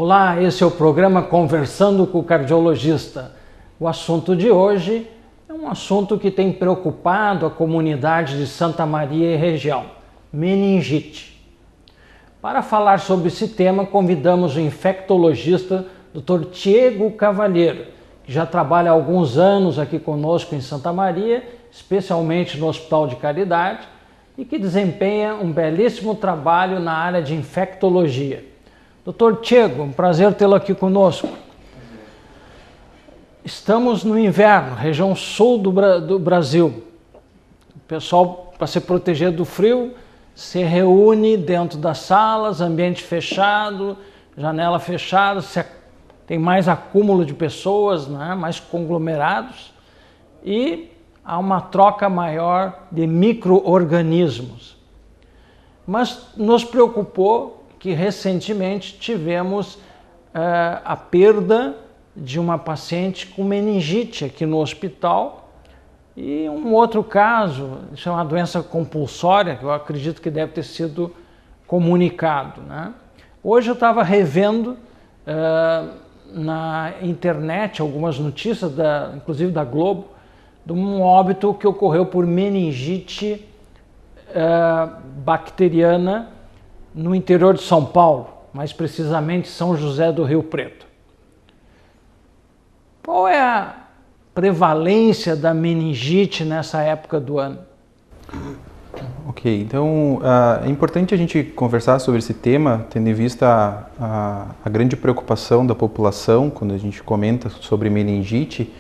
Olá, esse é o programa Conversando com o Cardiologista. O assunto de hoje é um assunto que tem preocupado a comunidade de Santa Maria e região, meningite. Para falar sobre esse tema, convidamos o infectologista Dr. Tiago Cavalheiro, que já trabalha há alguns anos aqui conosco em Santa Maria, especialmente no Hospital de Caridade, e que desempenha um belíssimo trabalho na área de infectologia. Dr. Tiago, um prazer tê-lo aqui conosco. Estamos no inverno, região sul do Brasil. O pessoal, para se proteger do frio, se reúne dentro das salas, ambiente fechado, janela fechada, tem mais acúmulo de pessoas, né, mais conglomerados, e há uma troca maior de micro-organismos. Mas nos preocupou que recentemente tivemos a perda de uma paciente com meningite aqui no hospital e um outro caso, isso é uma doença compulsória, que eu acredito que deve ter sido comunicado, né? Hoje eu estava revendo na internet algumas notícias, inclusive da Globo, de um óbito que ocorreu por meningite bacteriana no interior de São Paulo, mais precisamente São José do Rio Preto. Qual é a prevalência da meningite nessa época do ano? Ok, então é importante a gente conversar sobre esse tema, tendo em vista a grande preocupação da população quando a gente comenta sobre meningite,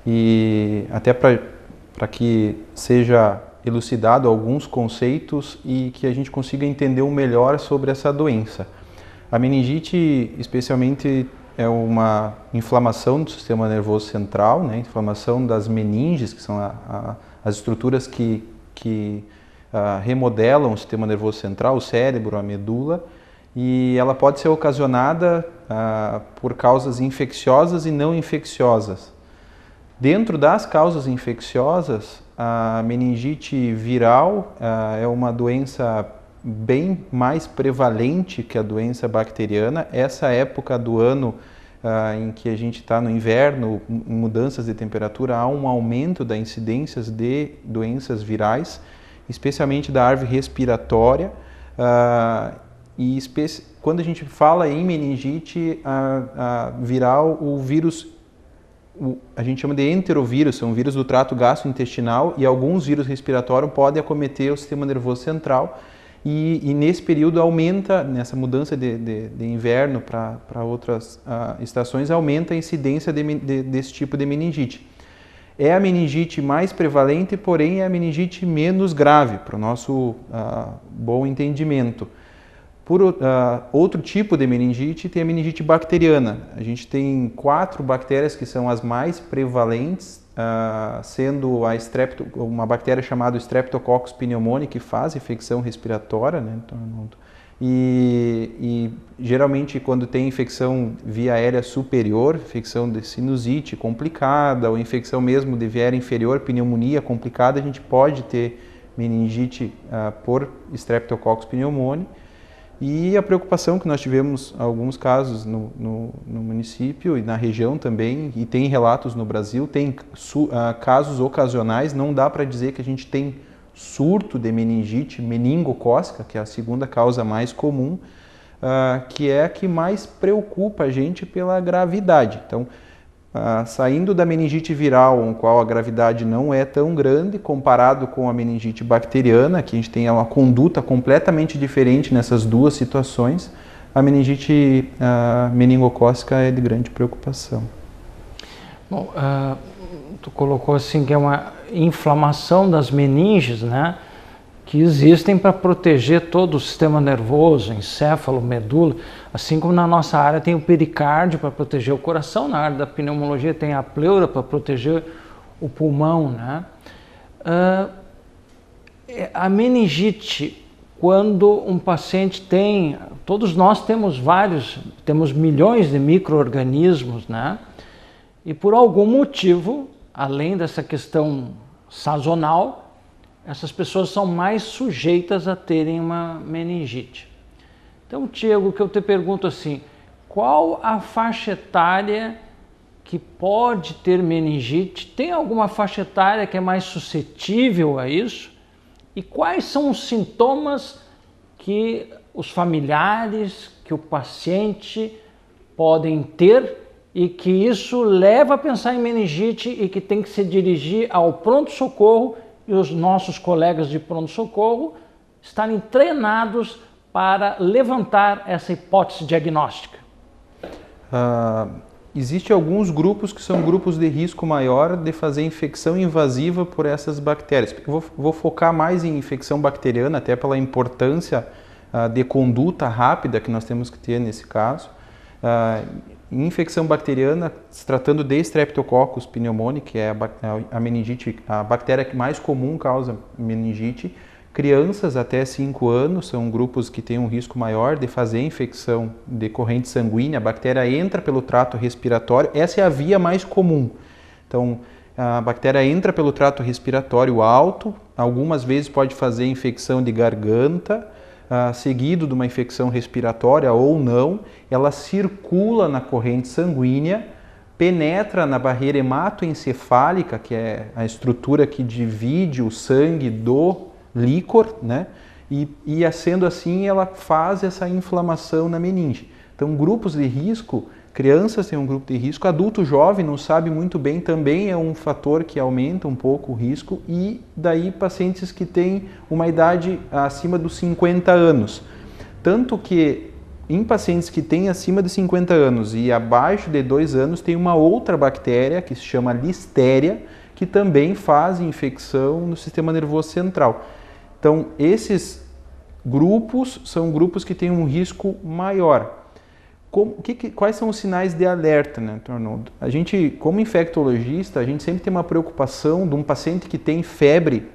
e até para que seja elucidado alguns conceitos e que a gente consiga entender melhor sobre essa doença. A meningite, especialmente, é uma inflamação do sistema nervoso central, né? Inflamação das meninges, que são as estruturas que remodelam o sistema nervoso central, o cérebro, a medula, e ela pode ser ocasionada por causas infecciosas e não infecciosas. Dentro das causas infecciosas, a meningite viral é uma doença bem mais prevalente que a doença bacteriana. Essa época do ano em que a gente está no inverno, mudanças de temperatura, há um aumento da incidência de doenças virais, especialmente da árvore respiratória. E quando a gente fala em meningite viral, o vírus a gente chama de enterovírus, são vírus do trato gastrointestinal, e alguns vírus respiratórios podem acometer o sistema nervoso central, e nesse período aumenta, nessa mudança de inverno para outras estações, aumenta a incidência desse tipo de meningite. É a meningite mais prevalente, porém é a meningite menos grave, para o nosso bom entendimento. Por outro tipo de meningite, tem a meningite bacteriana. A gente tem 4 bactérias que são as mais prevalentes, sendo uma bactéria chamada Streptococcus pneumoniae, que faz infecção respiratória, né? E geralmente quando tem infecção via aérea superior, infecção de sinusite complicada, ou infecção mesmo de via aérea inferior, pneumonia complicada, a gente pode ter meningite por Streptococcus pneumoniae. E a preocupação que nós tivemos alguns casos no município e na região também, e tem relatos no Brasil, tem casos ocasionais, não dá para dizer que a gente tem surto de meningite meningocócica, que é a segunda causa mais comum, que é a que mais preocupa a gente pela gravidade. Então, saindo da meningite viral, com qual a gravidade não é tão grande, comparado com a meningite bacteriana, que a gente tem uma conduta completamente diferente nessas duas situações, a meningite meningocócica é de grande preocupação. Bom, tu colocou assim que é uma inflamação das meninges, né? Que existem para proteger todo o sistema nervoso, encéfalo, medula, assim como na nossa área tem o pericárdio para proteger o coração, na área da pneumologia tem a pleura para proteger o pulmão, né? A meningite, quando um paciente tem, todos nós temos milhões de micro-organismos, né? E por algum motivo, além dessa questão sazonal, essas pessoas são mais sujeitas a terem uma meningite. Então, Tiago, o que eu te pergunto assim, qual a faixa etária que pode ter meningite? Tem alguma faixa etária que é mais suscetível a isso? E quais são os sintomas que os familiares, que o paciente podem ter e que isso leva a pensar em meningite e que tem que se dirigir ao pronto-socorro e os nossos colegas de pronto-socorro estarem treinados para levantar essa hipótese diagnóstica? Existem alguns grupos que são grupos de risco maior de fazer infecção invasiva por essas bactérias. Eu vou focar mais em infecção bacteriana, até pela importância de conduta rápida que nós temos que ter nesse caso. Em infecção bacteriana, se tratando de Streptococcus pneumoniae, que é a meningite, a bactéria que mais comum causa meningite, crianças até 5 anos são grupos que têm um risco maior de fazer infecção de corrente sanguínea. A bactéria entra pelo trato respiratório, essa é a via mais comum. Então, a bactéria entra pelo trato respiratório alto, algumas vezes pode fazer infecção de garganta, seguido de uma infecção respiratória ou não, ela circula na corrente sanguínea, penetra na barreira hematoencefálica, que é a estrutura que divide o sangue do líquor, né? E sendo assim, ela faz essa inflamação na meninge. Então, grupos de risco, crianças têm um grupo de risco, adulto jovem não sabe muito bem, também é um fator que aumenta um pouco o risco, e daí pacientes que têm uma idade acima dos 50 anos. Tanto que em pacientes que têm acima de 50 anos e abaixo de 2 anos, tem uma outra bactéria que se chama Listeria, que também faz infecção no sistema nervoso central. Então, esses grupos são grupos que têm um risco maior. Quais são os sinais de alerta, né, Arnoldo? A gente, como infectologista, a gente sempre tem uma preocupação de um paciente que tem febre,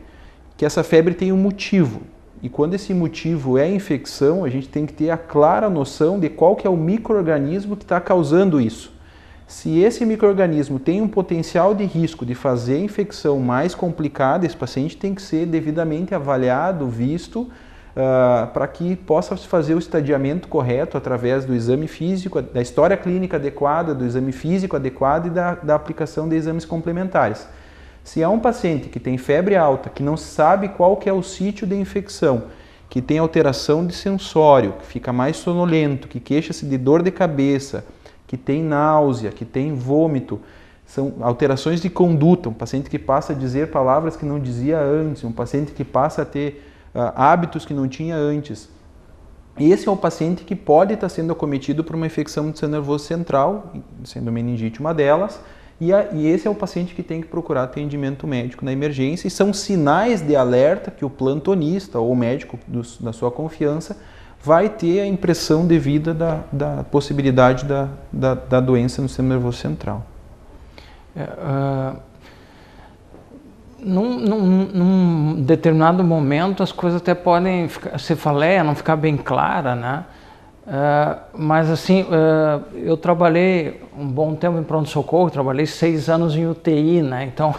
que essa febre tem um motivo. E quando esse motivo é infecção, a gente tem que ter a clara noção de qual que é o micro-organismo que está causando isso. Se esse micro-organismo tem um potencial de risco de fazer a infecção mais complicada, esse paciente tem que ser devidamente avaliado, visto, para que possa fazer o estadiamento correto através do exame físico, da história clínica adequada, do exame físico adequado e da aplicação de exames complementares. Se é um paciente que tem febre alta, que não sabe qual que é o sítio de infecção, que tem alteração de sensório, que fica mais sonolento, que queixa-se de dor de cabeça, que tem náusea, que tem vômito, são alterações de conduta, um paciente que passa a dizer palavras que não dizia antes, um paciente que passa a ter hábitos que não tinha antes. Esse é o paciente que pode estar sendo acometido por uma infecção do sistema nervoso central, sendo meningite uma delas, e esse é o paciente que tem que procurar atendimento médico na emergência, e são sinais de alerta que o plantonista ou o médico da sua confiança vai ter a impressão devida da possibilidade da doença no sistema nervoso central. Num determinado momento as coisas até podem ficar, cefaleia não ficar bem clara, né? Mas assim, eu trabalhei um bom tempo em pronto-socorro, trabalhei 6 anos em UTI, né? Então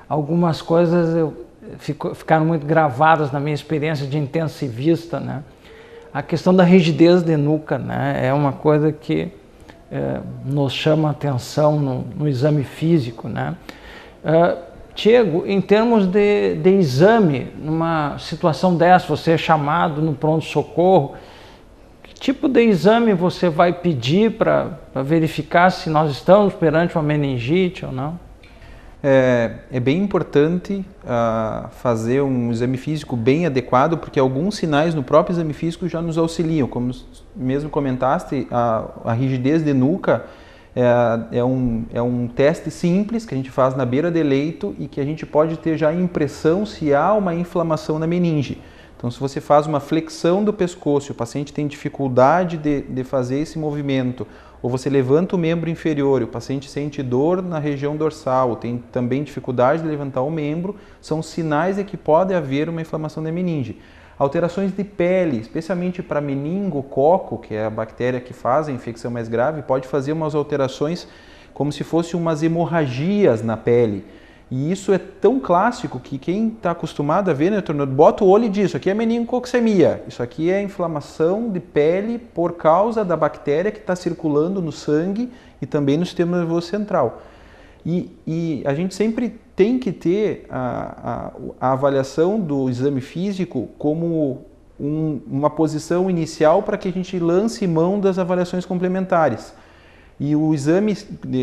algumas coisas ficaram muito gravadas na minha experiência de intensivista, né? A questão da rigidez de nuca, né? É uma coisa que nos chama a atenção no exame físico, né? Tiago, em termos de exame, numa situação dessa, você é chamado no pronto-socorro, que tipo de exame você vai pedir para verificar se nós estamos perante uma meningite ou não? É bem importante fazer um exame físico bem adequado, porque alguns sinais no próprio exame físico já nos auxiliam. Como mesmo comentaste, a rigidez de nuca é um teste simples que a gente faz na beira de leito e que a gente pode ter já a impressão se há uma inflamação na meninge. Então, se você faz uma flexão do pescoço e o paciente tem dificuldade de fazer esse movimento, ou você levanta o membro inferior e o paciente sente dor na região dorsal, tem também dificuldade de levantar o membro, são sinais de que pode haver uma inflamação da meninge. Alterações de pele, especialmente para meningococo, que é a bactéria que faz a infecção mais grave, pode fazer umas alterações como se fossem umas hemorragias na pele. E isso é tão clássico que quem está acostumado a ver, né, bota o olho e diz, isso aqui é meningococcemia, isso aqui é inflamação de pele por causa da bactéria que está circulando no sangue e também no sistema nervoso central. E a gente sempre tem que ter a avaliação do exame físico como uma posição inicial para que a gente lance mão das avaliações complementares. E o exame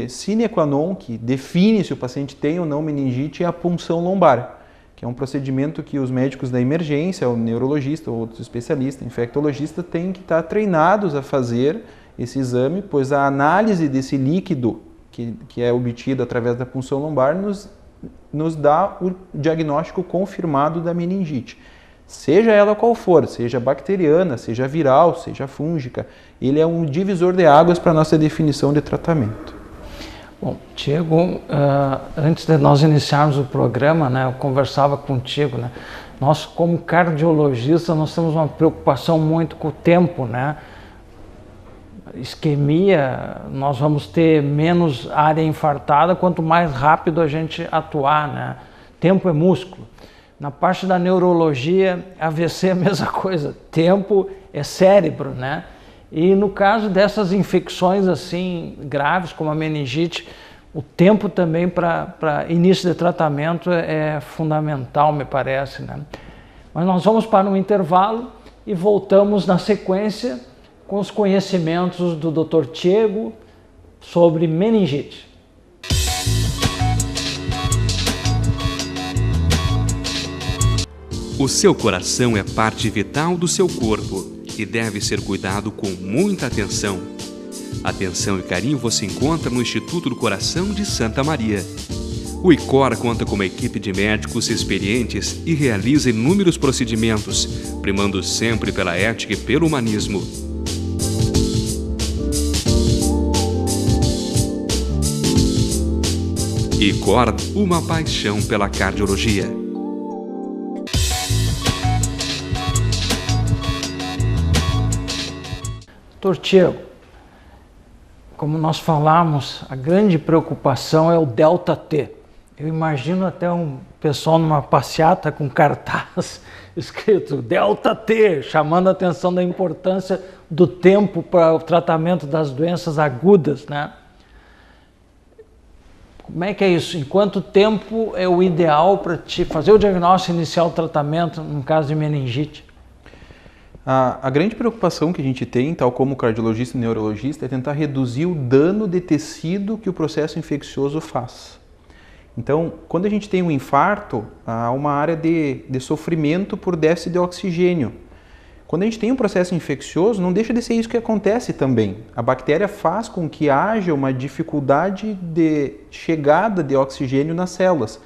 sine qua non, que define se o paciente tem ou não meningite, é a punção lombar, que é um procedimento que os médicos da emergência, o neurologista ou outros especialistas, infectologista, têm que estar treinados a fazer esse exame, pois a análise desse líquido que é obtido através da punção lombar nos dá o diagnóstico confirmado da meningite. Seja ela qual for, seja bacteriana, seja viral, seja fúngica, ele é um divisor de águas para a nossa definição de tratamento. Bom, Tiago, antes de nós iniciarmos o programa, né, eu conversava contigo, né, nós como cardiologistas, nós temos uma preocupação muito com o tempo, né? Isquemia, nós vamos ter menos área infartada quanto mais rápido a gente atuar, né? Tempo é músculo. Na parte da neurologia, AVC é a mesma coisa, tempo é cérebro, né? E no caso dessas infecções assim graves como a meningite, o tempo também para início de tratamento é fundamental, me parece, né? Mas nós vamos para um intervalo e voltamos na sequência com os conhecimentos do Dr. Tiago sobre meningite. O seu coração é parte vital do seu corpo e deve ser cuidado com muita atenção. Atenção e carinho você encontra no Instituto do Coração de Santa Maria. O ICOR conta com uma equipe de médicos experientes e realiza inúmeros procedimentos, primando sempre pela ética e pelo humanismo. ICOR, uma paixão pela cardiologia. Dr. Tiago, como nós falamos, a grande preocupação é o delta T. Eu imagino até um pessoal numa passeata com cartaz escrito delta T, chamando a atenção da importância do tempo para o tratamento das doenças agudas, né? Como é que é isso? Em quanto tempo é o ideal para te fazer o diagnóstico e iniciar o tratamento no caso de meningite? A grande preocupação que a gente tem, tal como cardiologista e neurologista, é tentar reduzir o dano de tecido que o processo infeccioso faz. Então, quando a gente tem um infarto, há uma área de sofrimento por déficit de oxigênio. Quando a gente tem um processo infeccioso, não deixa de ser isso que acontece também. A bactéria faz com que haja uma dificuldade de chegada de oxigênio nas células.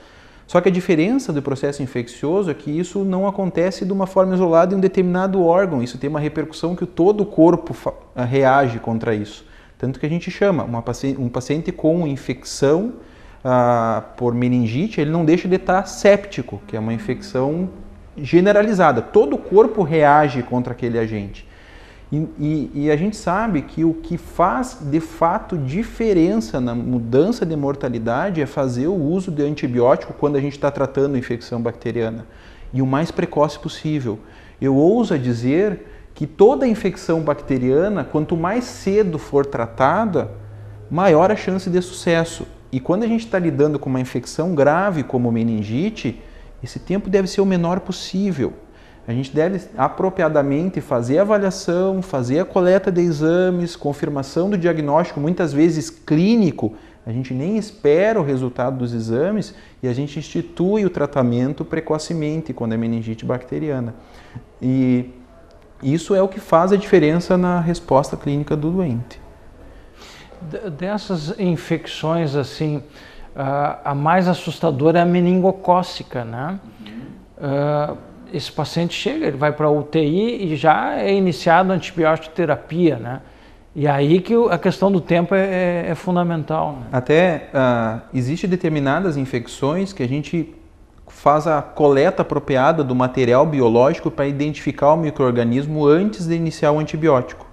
Só que a diferença do processo infeccioso é que isso não acontece de uma forma isolada em um determinado órgão. Isso tem uma repercussão que todo o corpo reage contra isso. Tanto que a gente chama um paciente com infecção por meningite, ele não deixa de estar séptico, que é uma infecção generalizada. Todo o corpo reage contra aquele agente. E a gente sabe que o que faz de fato diferença na mudança de mortalidade é fazer o uso de antibiótico quando a gente está tratando infecção bacteriana. E o mais precoce possível. Eu ouso dizer que toda infecção bacteriana, quanto mais cedo for tratada, maior a chance de sucesso. E quando a gente está lidando com uma infecção grave como meningite, esse tempo deve ser o menor possível. A gente deve apropriadamente fazer a avaliação, fazer a coleta de exames, confirmação do diagnóstico, muitas vezes clínico. A gente nem espera o resultado dos exames e a gente institui o tratamento precocemente quando é meningite bacteriana. E isso é o que faz a diferença na resposta clínica do doente. Dessas infecções, assim, a mais assustadora é a meningocócica, né? Esse paciente chega, ele vai para a UTI e já é iniciado a antibiótico terapia, né? E aí que a questão do tempo é fundamental, né? Até existe determinadas infecções que a gente faz a coleta apropriada do material biológico para identificar o micro-organismo antes de iniciar o antibiótico.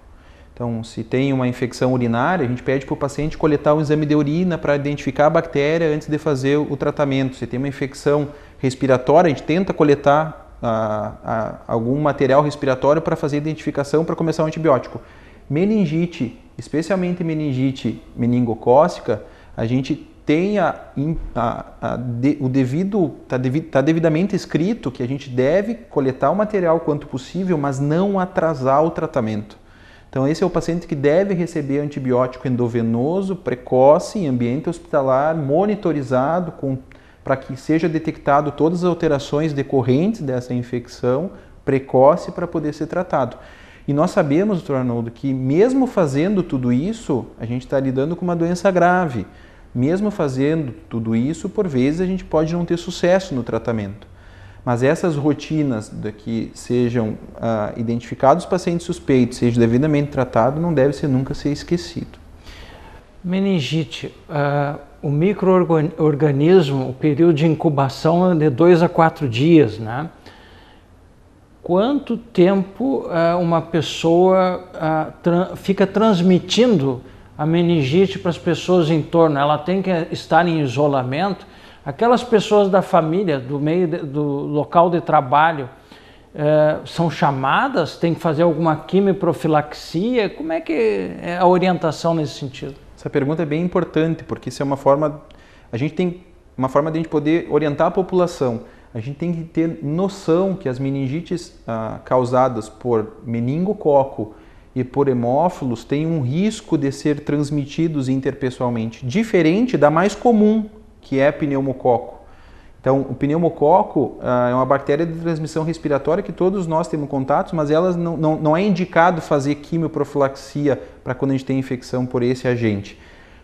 Então, se tem uma infecção urinária, a gente pede para o paciente coletar um exame de urina para identificar a bactéria antes de fazer o tratamento. Se tem uma infecção respiratória, a gente tenta coletar algum material respiratório para fazer a identificação para começar o antibiótico. Meningite, especialmente meningite meningocócica, a gente tem está devidamente escrito que a gente deve coletar o material quanto possível, mas não atrasar o tratamento. Então esse é o paciente que deve receber antibiótico endovenoso precoce em ambiente hospitalar, monitorizado para que seja detectado todas as alterações decorrentes dessa infecção precoce para poder ser tratado. E nós sabemos, doutor Arnoldo, que mesmo fazendo tudo isso, a gente está lidando com uma doença grave. Mesmo fazendo tudo isso, por vezes a gente pode não ter sucesso no tratamento. Mas essas rotinas de que sejam identificados os pacientes suspeitos, sejam devidamente tratados, não deve nunca ser esquecido. Meningite, o micro-organismo, o período de incubação é de 2 a 4 dias, né? Quanto tempo uma pessoa fica transmitindo a meningite para as pessoas em torno? Ela tem que estar em isolamento? Aquelas pessoas da família, do meio do local de trabalho, são chamadas? Tem que fazer alguma quimioprofilaxia? Como é que é a orientação nesse sentido? Essa pergunta é bem importante, porque isso é uma forma, a gente tem uma forma de a gente poder orientar a população. A gente tem que ter noção que as meningites causadas por meningococo e por hemófilos têm um risco de ser transmitidos interpessoalmente, diferente da mais comum, que é pneumococo. Então, o pneumococo é uma bactéria de transmissão respiratória que todos nós temos contatos, mas elas não é indicado fazer quimioprofilaxia para quando a gente tem infecção por esse agente.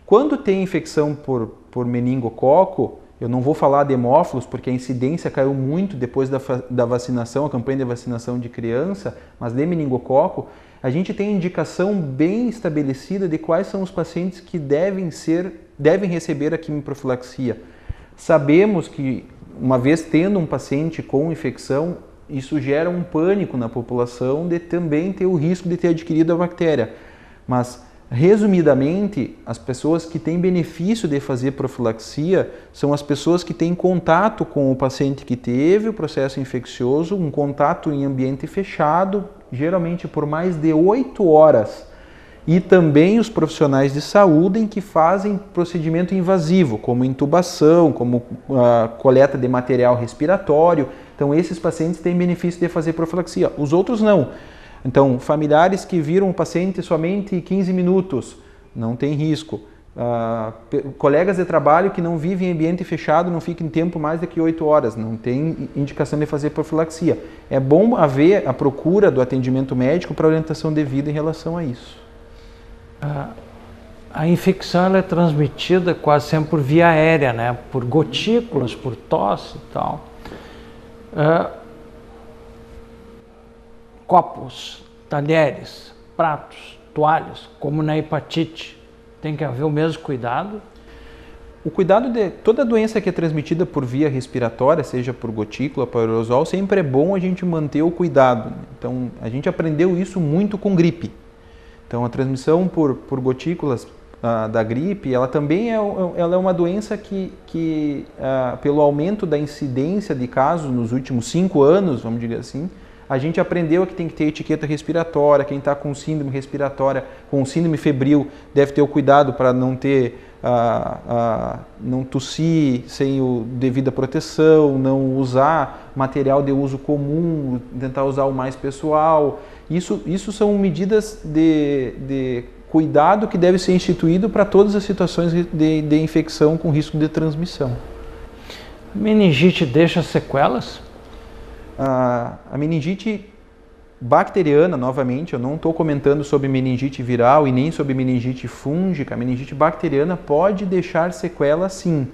Quando tem infecção por meningococo, eu não vou falar de hemófilos, porque a incidência caiu muito depois da vacinação, a campanha de vacinação de criança, mas de meningococo, a gente tem indicação bem estabelecida de quais são os pacientes que devem receber a quimioprofilaxia. Sabemos que, uma vez tendo um paciente com infecção, isso gera um pânico na população de também ter o risco de ter adquirido a bactéria. Mas, resumidamente, as pessoas que têm benefício de fazer profilaxia são as pessoas que têm contato com o paciente que teve o processo infeccioso, um contato em ambiente fechado, geralmente por mais de 8 horas. E também os profissionais de saúde em que fazem procedimento invasivo, como intubação, como coleta de material respiratório. Então, esses pacientes têm benefício de fazer profilaxia. Os outros não. Então, familiares que viram o paciente somente 15 minutos, não tem risco. Colegas de trabalho que não vivem em ambiente fechado, não ficam em tempo mais do que 8 horas, não tem indicação de fazer profilaxia. É bom haver a procura do atendimento médico para orientação devida em relação a isso. A infecção ela é transmitida quase sempre por via aérea, né? Por gotículas, por tosse e tal. Copos, talheres, pratos, toalhas, como na hepatite, tem que haver o mesmo cuidado? O cuidado de toda doença que é transmitida por via respiratória, seja por gotícula, por aerosol, sempre é bom a gente manter o cuidado. Então, a gente aprendeu isso muito com gripe. Então, a transmissão por gotículas da gripe, ela também ela é uma doença que pelo aumento da incidência de casos nos últimos 5 anos, vamos dizer assim, a gente aprendeu que tem que ter etiqueta respiratória. Quem está com síndrome respiratória, com síndrome febril, deve ter o cuidado para não ter, não tossir sem devida proteção, não usar material de uso comum, tentar usar o mais pessoal. Isso são medidas de cuidado que deve ser instituído para todas as situações de infecção com risco de transmissão. A meningite deixa sequelas? A meningite bacteriana, novamente, eu não estou comentando sobre meningite viral e nem sobre meningite fúngica. A meningite bacteriana pode deixar sequelas, sim,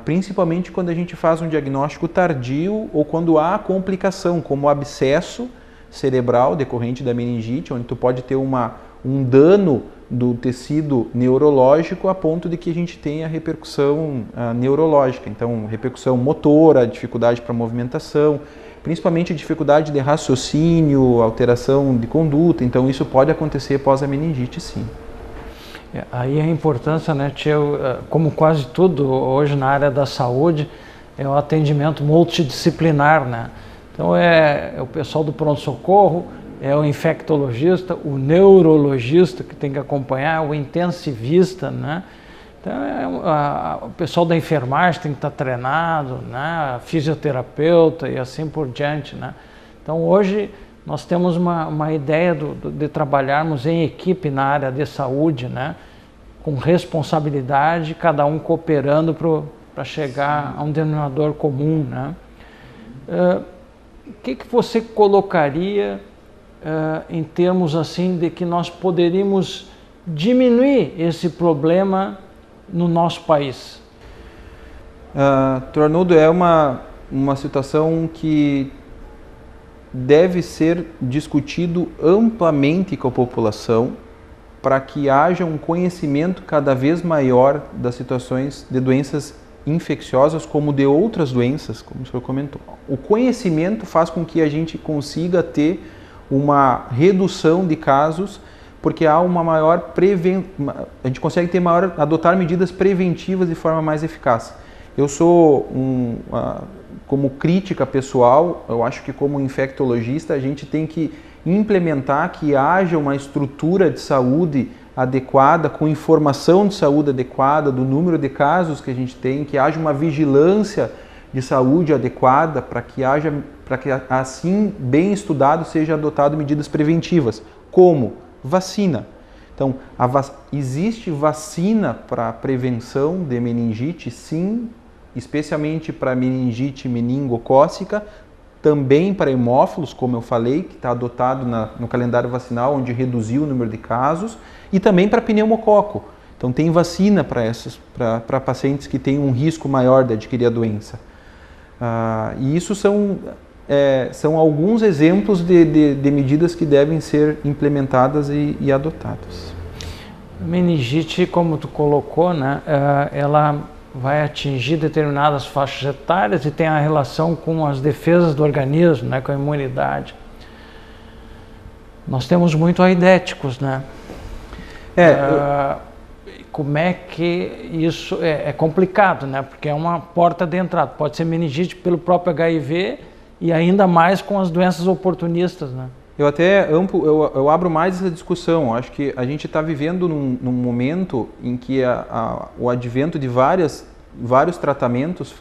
principalmente quando a gente faz um diagnóstico tardio ou quando há complicação, como o abscesso cerebral decorrente da meningite, onde tu pode ter um dano do tecido neurológico a ponto de que a gente tenha repercussão neurológica. Então, repercussão motora, dificuldade para movimentação. principalmente dificuldade de raciocínio, alteração de conduta. Então isso pode acontecer após a meningite, sim. Aí a importância, né, Tio, como quase tudo hoje na área da saúde, é o atendimento multidisciplinar, né? Então é o pessoal do pronto-socorro, é o infectologista, o neurologista que tem que acompanhar, o intensivista, né? Então o pessoal da enfermagem tem que estar treinado, né? Fisioterapeuta e assim por diante, né? Então hoje nós temos uma ideia de trabalharmos em equipe na área de saúde, né? Com responsabilidade, cada um cooperando para chegar a um denominador comum, né? O que você colocaria em termos assim de que nós poderíamos diminuir esse problema no nosso país? Arnoldo, é uma situação que deve ser discutido amplamente com a população para que haja um conhecimento cada vez maior das situações de doenças infecciosas como de outras doenças, como o senhor comentou. O conhecimento faz com que a gente consiga ter uma redução de casos, porque há uma maior a gente consegue adotar medidas preventivas de forma mais eficaz. Eu sou como crítica pessoal, eu acho que como infectologista a gente tem que implementar que haja uma estrutura de saúde adequada, com informação de saúde adequada, do número de casos que a gente tem, que haja uma vigilância de saúde adequada para que assim, bem estudado, seja adotado medidas preventivas, como vacina. Então, existe vacina para prevenção de meningite, sim, especialmente para meningite meningocócica, também para hemófilos, como eu falei, que está adotado no calendário vacinal, onde reduziu o número de casos, e também para pneumococo. Então tem vacina para pacientes que têm um risco maior de adquirir a doença. E isso são alguns exemplos de medidas que devem ser implementadas e adotadas. Meningite, como tu colocou, né, ela vai atingir determinadas faixas etárias e tem a relação com as defesas do organismo, né, com a imunidade. Nós temos muito aidéticos, né? Como é que isso é complicado, né? Porque é uma porta de entrada. Pode ser meningite pelo próprio HIV e ainda mais com as doenças oportunistas, né? Eu abro mais essa discussão. Acho que a gente está vivendo num momento em que o advento de vários tratamentos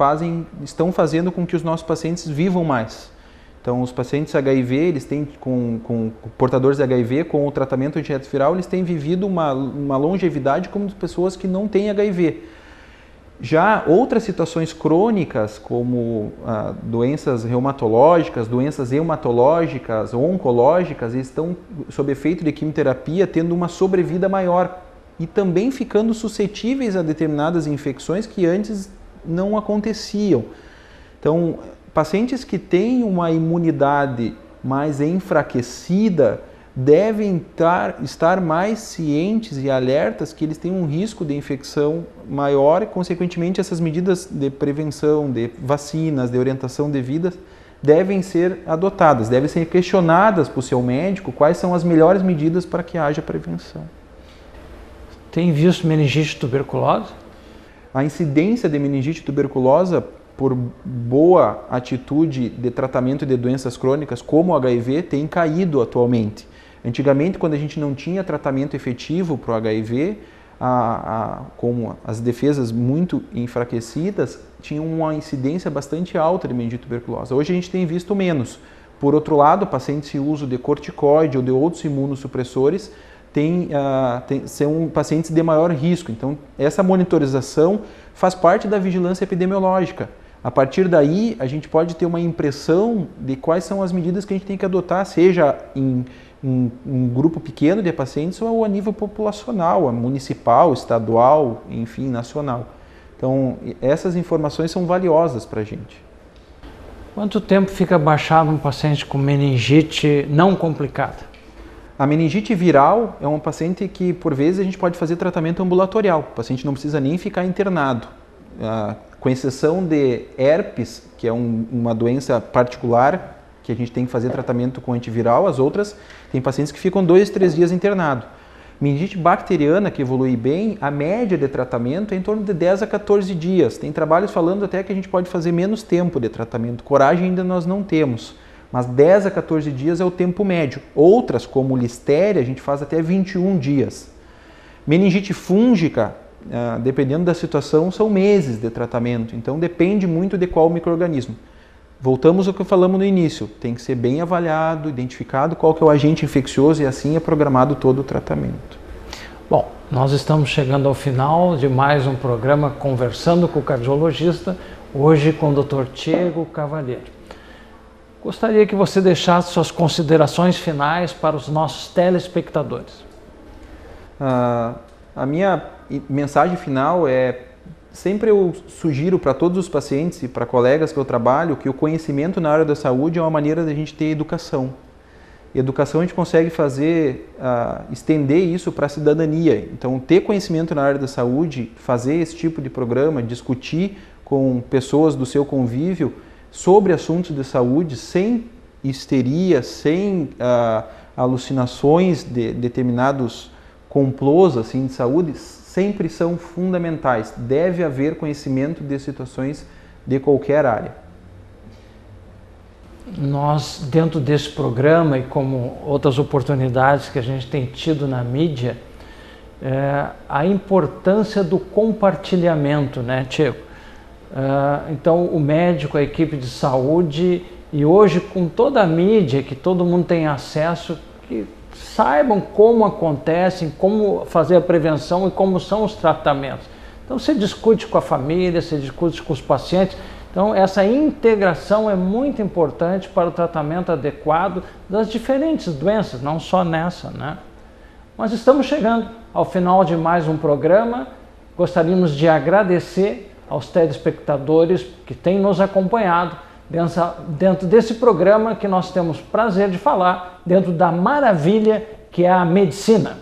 estão fazendo com que os nossos pacientes vivam mais. Então, os pacientes HIV, eles têm com portadores de HIV, com o tratamento antirretroviral, eles têm vivido uma longevidade como as pessoas que não têm HIV. Já outras situações crônicas, como doenças reumatológicas, doenças hematológicas, oncológicas, estão, sob efeito de quimioterapia, tendo uma sobrevida maior e também ficando suscetíveis a determinadas infecções que antes não aconteciam. Então, pacientes que têm uma imunidade mais enfraquecida devem estar mais cientes e alertas que eles têm um risco de infecção maior e, consequentemente, essas medidas de prevenção, de vacinas, de orientação de vida devem ser adotadas, devem ser questionadas por seu médico quais são as melhores medidas para que haja prevenção. Tem visto meningite tuberculosa? A incidência de meningite tuberculosa, por boa atitude de tratamento de doenças crônicas como o HIV, tem caído atualmente. Antigamente, quando a gente não tinha tratamento efetivo para o HIV, como as defesas muito enfraquecidas, tinha uma incidência bastante alta de meningite tuberculosa. Hoje a gente tem visto menos. Por outro lado, pacientes sem uso de corticoide ou de outros imunossupressores são pacientes de maior risco. Então, essa monitorização faz parte da vigilância epidemiológica. A partir daí, a gente pode ter uma impressão de quais são as medidas que a gente tem que adotar, seja em um grupo pequeno de pacientes ou a nível populacional, municipal, estadual, enfim, nacional. Então, essas informações são valiosas para a gente. Quanto tempo fica baixado um paciente com meningite não complicada? A meningite viral é um paciente que, por vezes, a gente pode fazer tratamento ambulatorial. O paciente não precisa nem ficar internado. com exceção de herpes, que é uma doença particular, que a gente tem que fazer tratamento com antiviral, as outras, tem pacientes que ficam 2, 3 dias internados. Meningite bacteriana, que evolui bem, a média de tratamento é em torno de 10 a 14 dias. Tem trabalhos falando até que a gente pode fazer menos tempo de tratamento. Coragem ainda nós não temos, mas 10 a 14 dias é o tempo médio. Outras, como listéria, a gente faz até 21 dias. Meningite fúngica, dependendo da situação, são meses de tratamento. Então depende muito de qual micro-organismo. Voltamos ao que falamos no início, tem que ser bem avaliado, identificado qual que é o agente infeccioso e assim é programado todo o tratamento. Bom, nós estamos chegando ao final de mais um programa Conversando com o Cardiologista, hoje com o Dr. Diego Cavalheiro. Gostaria que você deixasse suas considerações finais para os nossos telespectadores. A minha mensagem final é: sempre eu sugiro para todos os pacientes e para colegas que eu trabalho que o conhecimento na área da saúde é uma maneira da gente ter educação. Educação a gente consegue fazer, estender isso para a cidadania. Então, ter conhecimento na área da saúde, fazer esse tipo de programa, discutir com pessoas do seu convívio sobre assuntos de saúde, sem histeria, sem alucinações de determinados complôs assim, de saúde, sempre são fundamentais. Deve haver conhecimento de situações de qualquer área. Nós, dentro desse programa e como outras oportunidades que a gente tem tido na mídia, a importância do compartilhamento, né, Diego? Então, o médico, a equipe de saúde, e hoje com toda a mídia, que todo mundo tem acesso, que saibam como acontecem, como fazer a prevenção e como são os tratamentos. Então, você discute com a família, você discute com os pacientes. Então, essa integração é muito importante para o tratamento adequado das diferentes doenças, não só nessa, né? Mas estamos chegando ao final de mais um programa. Gostaríamos de agradecer aos telespectadores que têm nos acompanhado dentro desse programa que nós temos prazer de falar, dentro da maravilha que é a medicina.